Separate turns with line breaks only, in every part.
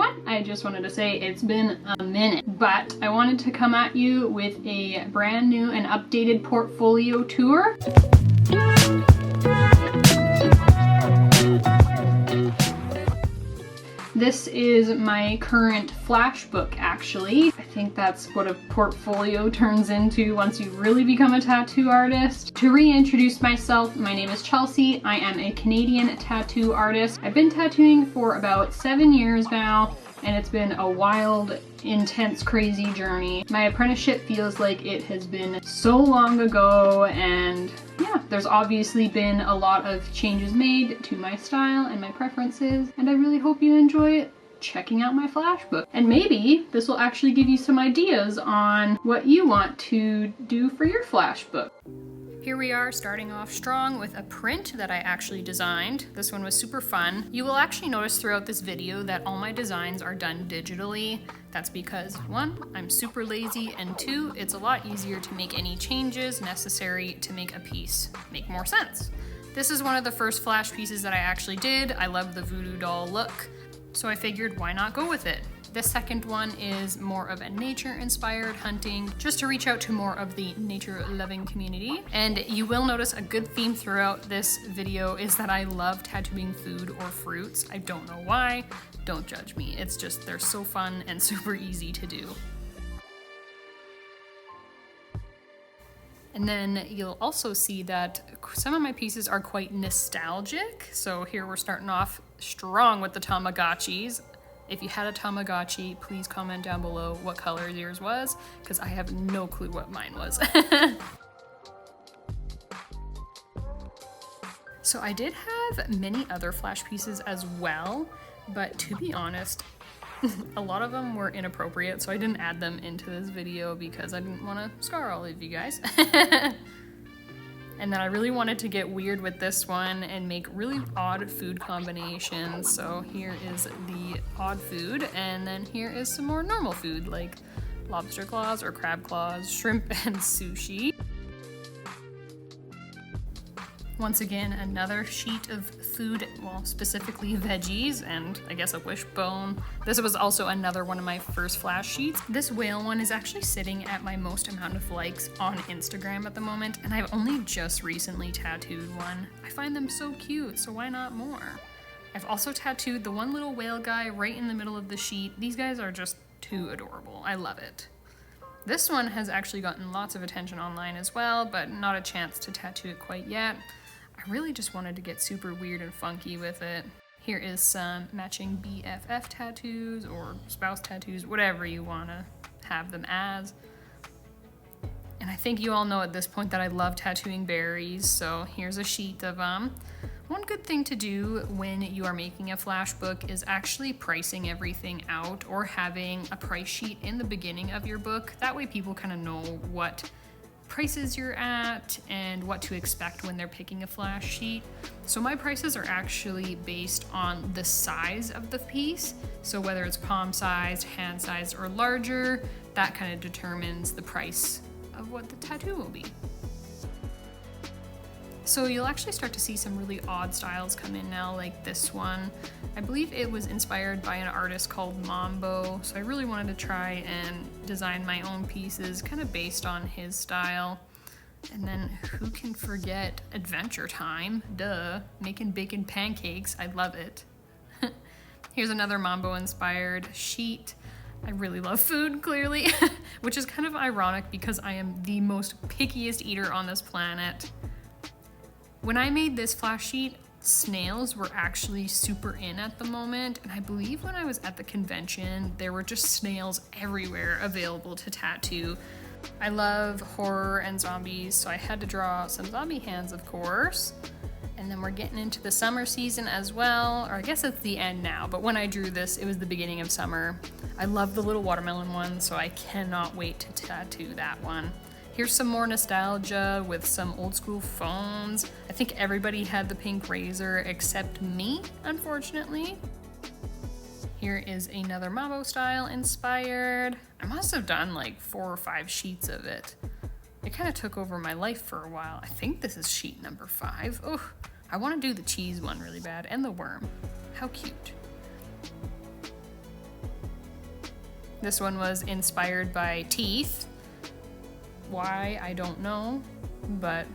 everyone. I just wanted to say it's been a minute, but I wanted to come at you with a brand new and updated portfolio tour. This is my current flash book, actually. I think that's what a portfolio turns into once you really become a tattoo artist. To reintroduce myself, my name is Chelsea. I am a Canadian tattoo artist. I've been tattooing for about 7 years now, and it's been a wild, intense, crazy journey. My apprenticeship feels like it has been so long ago, and yeah, there's obviously been a lot of changes made to my style and my preferences, and I really hope you enjoy checking out my flash book. And maybe this will actually give you some ideas on what you want to do for your flash book. Here we are, starting off strong with a print that I actually designed. This one was super fun. You will actually notice throughout this video that all my designs are done digitally. That's because 1, I'm super lazy, and 2, it's a lot easier to make any changes necessary to make a piece make more sense. This is one of the first flash pieces that I actually did. I love the voodoo doll look, so I figured why not go with it. The second one is more of a nature-inspired hunting, just to reach out to more of the nature-loving community. And you will notice a good theme throughout this video is that I love tattooing food or fruits. I don't know why, don't judge me. It's just they're so fun and super easy to do. And then you'll also see that some of my pieces are quite nostalgic. So here we're starting off strong with the Tamagotchis. If you had a Tamagotchi, please comment down below what color yours was, because I have no clue what mine was. So I did have many other flash pieces as well, but to be honest, a lot of them were inappropriate, so I didn't add them into this video because I didn't want to scar all of you guys. And then I really wanted to get weird with this one and make really odd food combinations. So here is the odd food, and then here is some more normal food like lobster claws or crab claws, shrimp, and sushi. Once again, another sheet of food, well, specifically veggies, and I guess a wishbone. This was also another one of my first flash sheets. This whale one is actually sitting at my most amount of likes on Instagram at the moment, and I've only just recently tattooed one. I find them so cute, so why not more? I've also tattooed the one little whale guy right in the middle of the sheet. These guys are just too adorable. I love it. This one has actually gotten lots of attention online as well, but not a chance to tattoo it quite yet. I really just wanted to get super weird and funky with it. Here is some matching BFF tattoos or spouse tattoos, whatever you want to have them as. And I think you all know at this point that I love tattooing berries, so here's a sheet of them. One good thing to do when you are making a flash book is actually pricing everything out or having a price sheet in the beginning of your book. That way people kind of know what prices you're at and what to expect when they're picking a flash sheet. So my prices are actually based on the size of the piece. So whether it's palm sized, hand sized, or larger, that kind of determines the price of what the tattoo will be. So you'll actually start to see some really odd styles come in now, like this one. I believe it was inspired by an artist called Mambo, so I really wanted to try and design my own pieces kind of based on his style. And then who can forget Adventure Time? Duh, making bacon pancakes, I love it. Here's another Mambo inspired sheet. I really love food, clearly, which is kind of ironic because I am the most pickiest eater on this planet. When I made this flash sheet, snails were actually super in at the moment, and I believe when I was at the convention, there were just snails everywhere available to tattoo. I love horror and zombies, so I had to draw some zombie hands, of course. And then we're getting into the summer season as well, or I guess it's the end now, but when I drew this, it was the beginning of summer. I love the little watermelon one, so I cannot wait to tattoo that one. Here's some more nostalgia with some old school phones. I think everybody had the pink razor except me, unfortunately. Here is another Mambo style inspired. I must have done like 4 or 5 sheets of it. It kind of took over my life for a while. I think this is sheet number 5. Oh, I want to do the cheese one really bad, and the worm. How cute. This one was inspired by teeth. Why, I don't know, but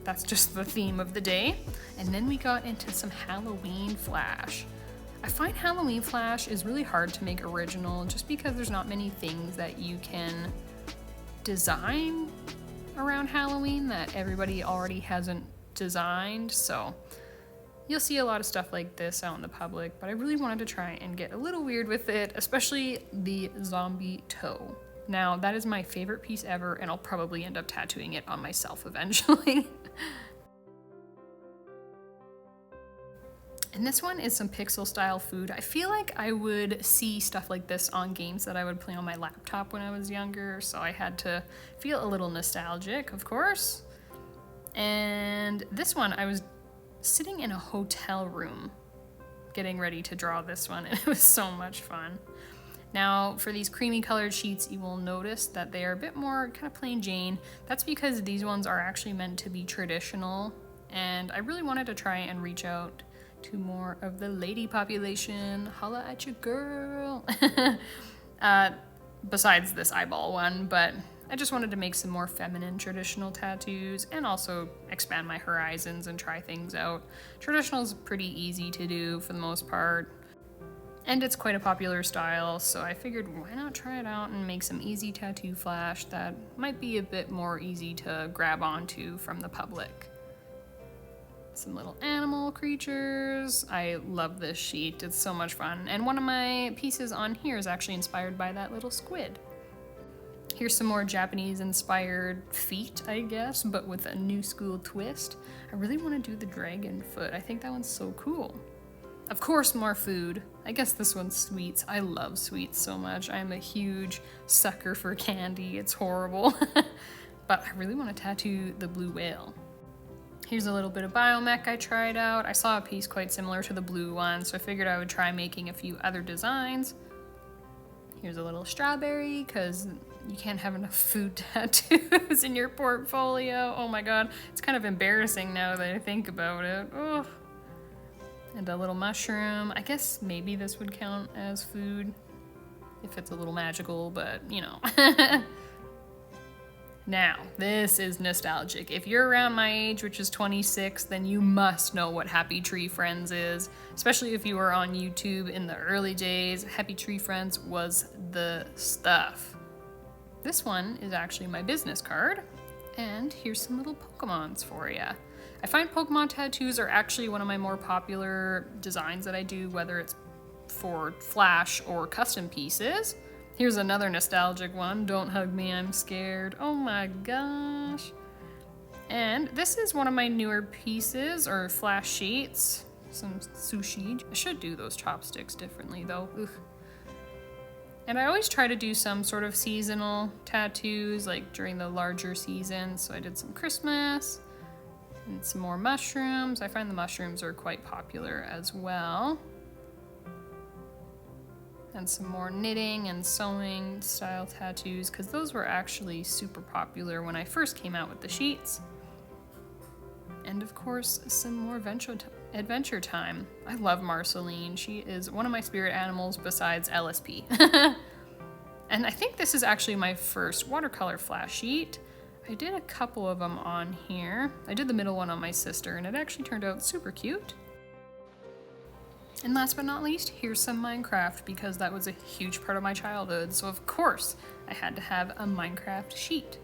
that's just the theme of the day. And then we got into some Halloween flash. I find Halloween flash is really hard to make original just because there's not many things that you can design around Halloween that everybody already hasn't designed. So you'll see a lot of stuff like this out in the public, but I really wanted to try and get a little weird with it, especially the zombie toe. Now, that is my favorite piece ever, and I'll probably end up tattooing it on myself eventually. And this one is some pixel style food. I feel like I would see stuff like this on games that I would play on my laptop when I was younger, so I had to feel a little nostalgic, of course. And this one, I was sitting in a hotel room getting ready to draw this one, and it was so much fun. Now, for these creamy colored sheets, you will notice that they are a bit more kind of plain Jane. That's because these ones are actually meant to be traditional, and I really wanted to try and reach out to more of the lady population. Holla at your girl. Besides this eyeball one, but I just wanted to make some more feminine traditional tattoos and also expand my horizons and try things out. Traditional is pretty easy to do for the most part, and it's quite a popular style, so I figured why not try it out and make some easy tattoo flash that might be a bit more easy to grab onto from the public. Some little animal creatures. I love this sheet, it's so much fun. And one of my pieces on here is actually inspired by that little squid. Here's some more Japanese inspired feet, I guess, but with a Newschool twist. I really want to do the dragon foot. I think that one's so cool. Of course, more food. I guess this one's sweets. I love sweets so much. I'm a huge sucker for candy. It's horrible. But I really want to tattoo the blue whale. Here's a little bit of biomech I tried out. I saw a piece quite similar to the blue one, so I figured I would try making a few other designs. Here's a little strawberry, because you can't have enough food tattoos in your portfolio. Oh my god, it's kind of embarrassing now that I think about it. Oh. And a little mushroom. I guess maybe this would count as food if it's a little magical, but you know. Now, this is nostalgic. If you're around my age, which is 26, then you must know what Happy Tree Friends is. Especially if you were on YouTube in the early days, Happy Tree Friends was the stuff. This one is actually my business card, and here's some little Pokemons for you. I find Pokemon tattoos are actually one of my more popular designs that I do, whether it's for flash or custom pieces. Here's another nostalgic one. Don't hug me, I'm scared. Oh my gosh. And this is one of my newer pieces, or flash sheets. Some sushi. I should do those chopsticks differently though. Ugh. And I always try to do some sort of seasonal tattoos, like during the larger seasons. So I did some Christmas and some more mushrooms. I find the mushrooms are quite popular as well. And some more knitting and sewing style tattoos, because those were actually super popular when I first came out with the sheets. And of course, some more adventure time. I love Marceline. She is one of my spirit animals besides LSP. And I think this is actually my first watercolor flash sheet. I did a couple of them on here. I did the middle one on my sister, and it actually turned out super cute. And last but not least, here's some Minecraft, because that was a huge part of my childhood, so of course I had to have a Minecraft sheet.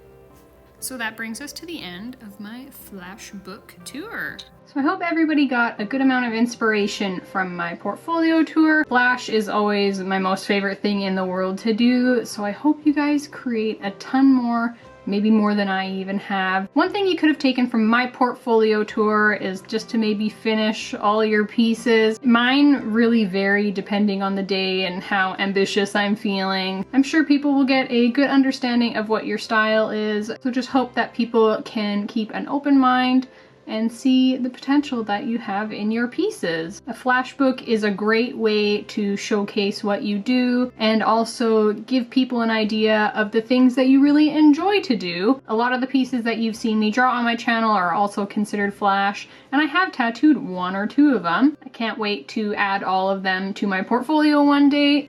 So that brings us to the end of my flash book tour. So I hope everybody got a good amount of inspiration from my portfolio tour. Flash is always my most favorite thing in the world to do, so I hope you guys create a ton more, maybe more than I even have. One thing you could have taken from my portfolio tour is just to maybe finish all your pieces. Mine really vary depending on the day and how ambitious I'm feeling. I'm sure people will get a good understanding of what your style is, so just hope that people can keep an open mind and see the potential that you have in your pieces. A flash book is a great way to showcase what you do and also give people an idea of the things that you really enjoy to do. A lot of the pieces that you've seen me draw on my channel are also considered flash, and I have tattooed one or two of them. I can't wait to add all of them to my portfolio one day.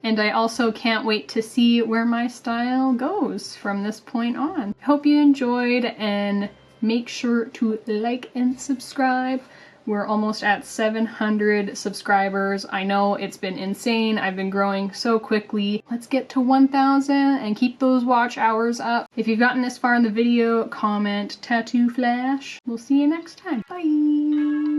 And I also can't wait to see where my style goes from this point on. Hope you enjoyed, and make sure to like and subscribe. We're almost at 700 subscribers. I know it's been insane. I've been growing so quickly. Let's get to 1,000 and keep those watch hours up. If you've gotten this far in the video, comment tattoo flash. We'll see you next time. Bye.